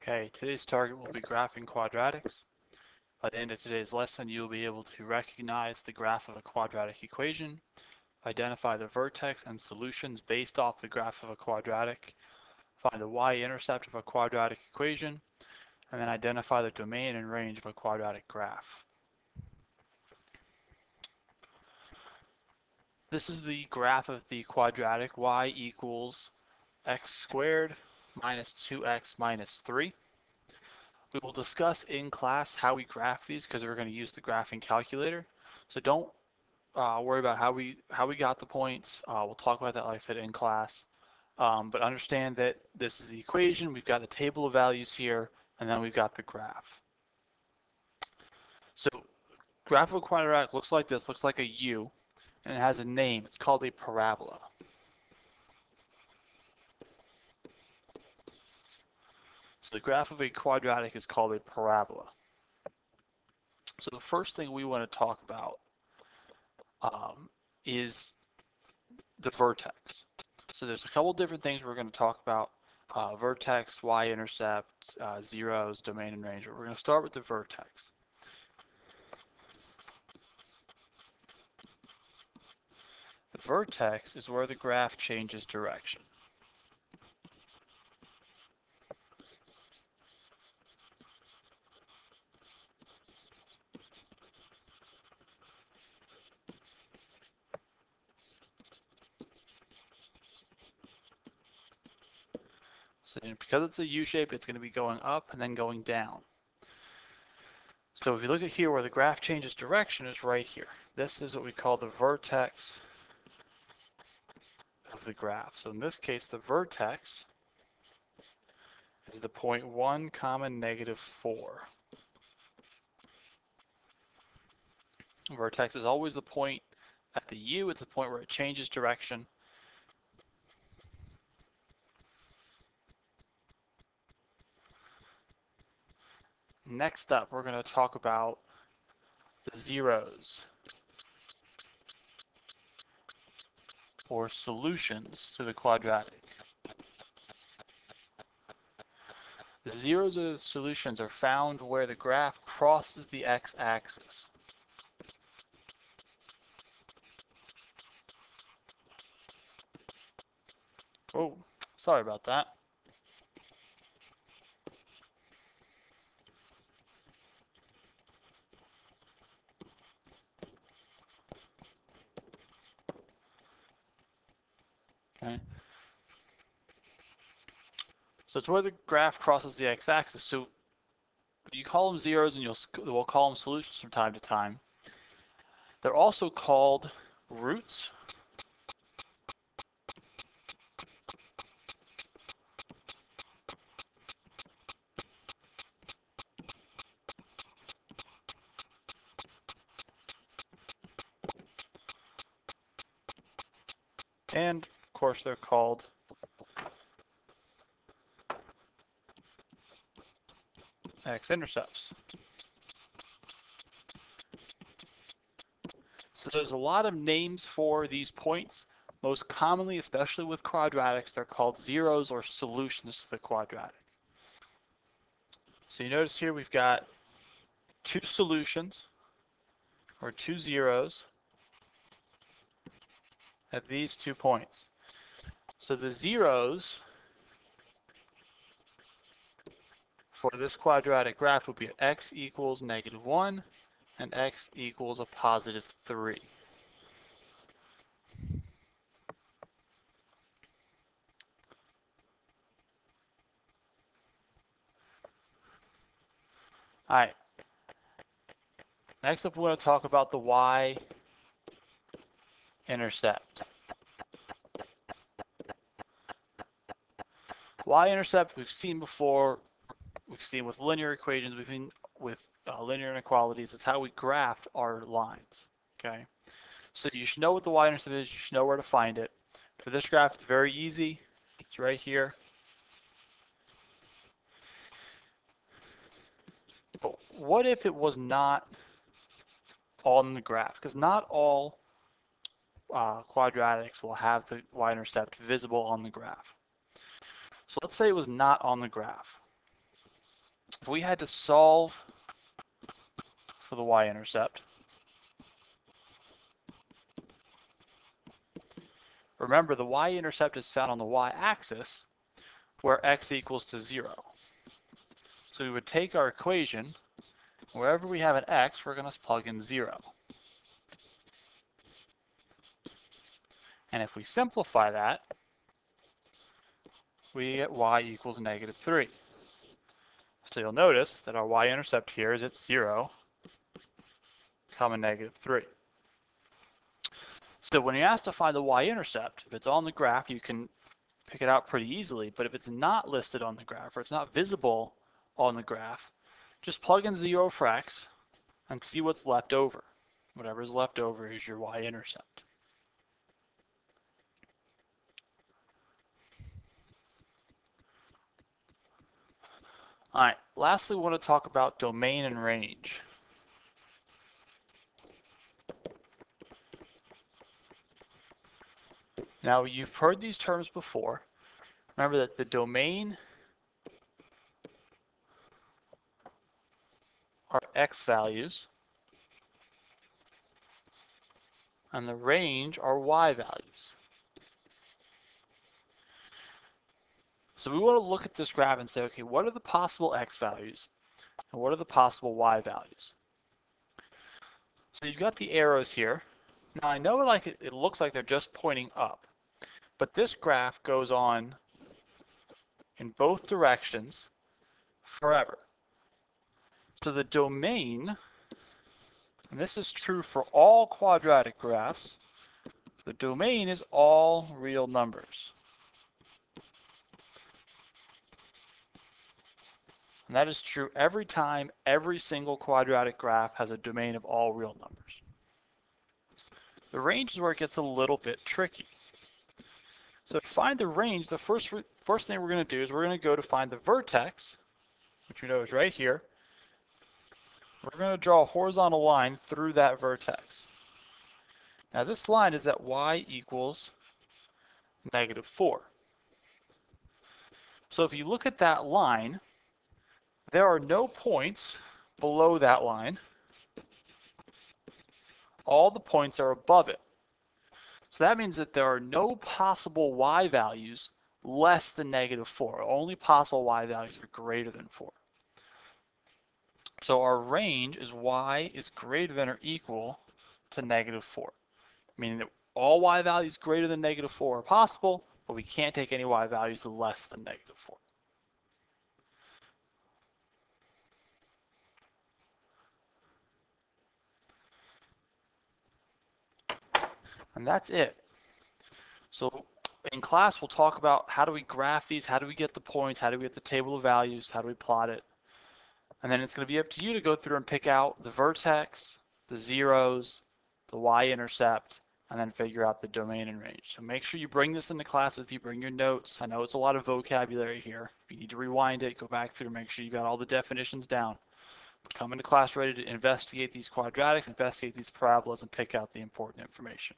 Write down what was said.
Okay, today's target will be graphing quadratics. By the end of today's lesson, you'll be able to recognize the graph of a quadratic equation, identify the vertex and solutions based off the graph of a quadratic, find the y-intercept of a quadratic equation, and then identify the domain and range of a quadratic graph. This is the graph of the quadratic y equals x squared minus 2x minus 3. We will discuss in class how we graph these because we're going to use the graphing calculator. So don't worry about how we got the points. We'll talk about that, like I said, in class. But understand that this is the equation. We've got the table of values here, and then we've got the graph. So graph of a quadratic looks like this. Looks like a U, and it has a name. It's called a parabola. So the graph of a quadratic is called a parabola. So the first thing we want to talk about is the vertex. So there's a couple different things we're going to talk about. Vertex, y-intercept, zeros, domain and range. But we're going to start with the vertex. The vertex is where the graph changes direction. So because it's a U shape, it's going to be going up and then going down. So if you look at here where the graph changes direction is right here. This is what we call the vertex of the graph. So in this case, the vertex is the point 1, -4. Vertex is always the point at the U. It's the point where it changes direction. Next up, we're going to talk about the zeros, or solutions to the quadratic. The zeros or the solutions are found where the graph crosses the x-axis. Oh, sorry about that. Okay. So it's where the graph crosses the x-axis. So you call them zeros, and we'll call them solutions from time to time. They're also called roots. And of course, they're called x-intercepts. So there's a lot of names for these points. Most commonly, especially with quadratics, they're called zeros or solutions to the quadratic. So you notice here we've got two solutions, or two zeros, at these 2 points. So the zeros for this quadratic graph would be x equals -1 and x equals a +3. All right. Next up, we want to talk about the y-intercept. Y-intercept we've seen before. We've seen with linear equations. We've seen with linear inequalities. It's how we graph our lines. Okay. So you should know what the y-intercept is. You should know where to find it. For this graph, it's very easy. It's right here. But what if it was not on the graph? Because not all quadratics will have the y-intercept visible on the graph. So let's say it was not on the graph. if we had to solve for the y-intercept, remember the y-intercept is found on the y-axis where x equals to 0. So we would take our equation, wherever we have an x, we're going to plug in 0. And if we simplify that, we get y equals negative 3. So you'll notice that our y-intercept here is at 0, comma negative 3. So when you're asked to find the y-intercept, if it's on the graph, you can pick it out pretty easily. But if it's not listed on the graph, or it's not visible on the graph, just plug in 0 for x and see what's left over. Whatever's left over is your y-intercept. All right, lastly, we want to talk about domain and range. Now, you've heard these terms before. Remember that the domain are x values, and the range are y values. So we want to look at this graph and say, okay, what are the possible x values, and what are the possible y values? So you've got the arrows here. Now I know it looks like they're just pointing up, but this graph goes on in both directions forever. So the domain, and this is true for all quadratic graphs, the domain is all real numbers. And that is true every time every single quadratic graph has a domain of all real numbers. The range is where it gets a little bit tricky. So to find the range, the first thing we're going to do is we're going to go to find the vertex, which we know is right here. We're going to draw a horizontal line through that vertex. Now this line is at y equals negative 4. So if you look at that line, there are no points below that line. All the points are above it. So that means that there are no possible y values less than negative 4. Only possible y values are greater than 4. So our range is y is greater than or equal to negative 4, meaning that all y values greater than negative 4 are possible, but we can't take any y values less than negative 4. And that's it. So in class, we'll talk about how do we graph these, how do we get the points, how do we get the table of values, how do we plot it. And then it's going to be up to you to go through and pick out the vertex, the zeros, the y-intercept, and then figure out the domain and range. So make sure you bring this into class with you, bring your notes. I know it's a lot of vocabulary here. If you need to rewind it, go back through, make sure you got all the definitions down. Come into class ready to investigate these quadratics, investigate these parabolas, and pick out the important information.